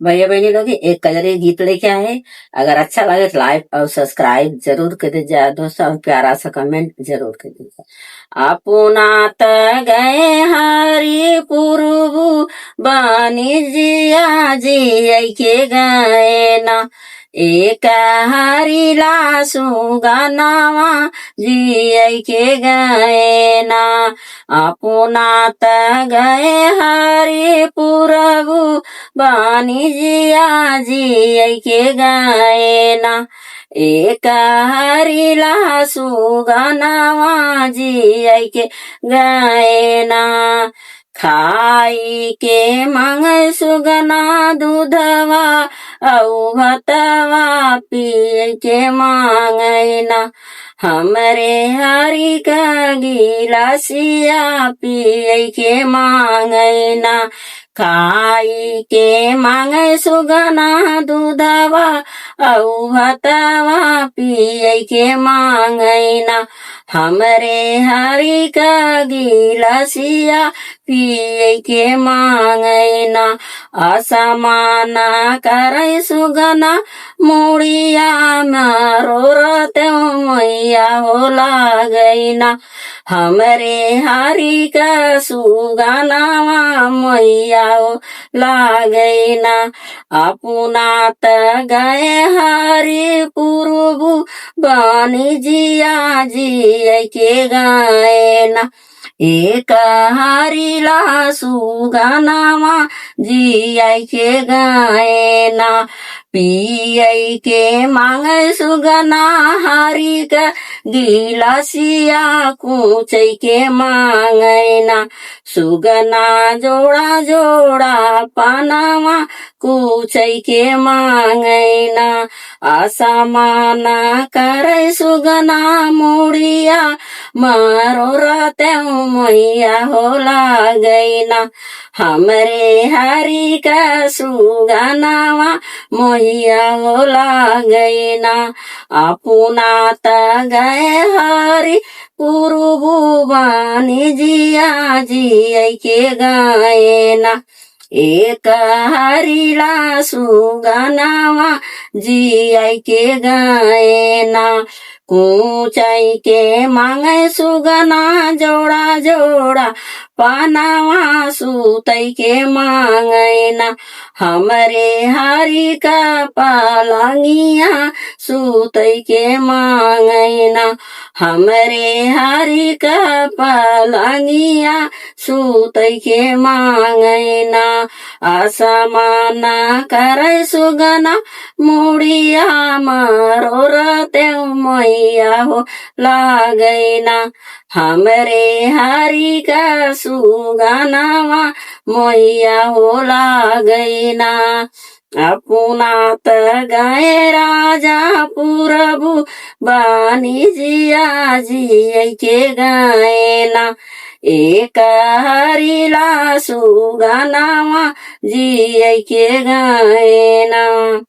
भैया बहनी लोग एक कजरी गीत लेके आए। अगर अच्छा लगे तो लाइक और सब्सक्राइब जरूर कर दीजिए दोस्तों, और प्यारा सा कमेंट जरूर कर दीजिए। अपना त गए हरि पुरबु बानिजिया जी के गए ना, एक हरिला सुगनावा जी के गए ना। अपना त गए हरि पुरबु बानिजिया जी के गए ना, एक हरिला सुगनावा जी के गए ना। खाई के मांग सुगना दूधवा औ भतवा पी के मांगना, हमरे हरि का गिलासिया पिय के मांगना। खाई के मांग सुगना दूधवा औ भतवा पिय के मांगना, हमरे हरि का गिलासिया पिय के मांगना। असमाना करे सुगना मुड़िया मारो रते मैया हो लागैना, हमरे हरि का सुगनावा मैया हो लागैना। अपना त गए हरि पुरबु बानिजिया जी के गए ना, एक हरिला सुगनावा जी के गए ना। पिय के मांग सुगना हरि का गिलासिया कुछ के मांगना, सुगना जोड़ा जोड़ा पानावा कुछ के मांगना। असमाना करे सुगना मुड़िया मारो रते मैया हो लागैना, हमरे हरि का सुगनावा मैया हो लागैना। अपना त गए हरि पुरबु बानिजिया जी के गए ना, एक हरिला सुगनावा जी के गए ना। कुचाई के मांगे सुगना जोड़ा जोड़ा पानावा सुतई के मांगना, हमरे हरि का पलंगिया सुतई के मांगना, हमरे हरि का पलंगिया सुतई के मांगना। असमाना करे सुगना मुड़िया मारो रते मैया हो लागैना, हमरे हरि का सुगनावा मैया हो लागैना। अपना त गए राजा पुरबु बानिजिया जी के गए ना, एक हरिला सुगनावा जी के गए ना।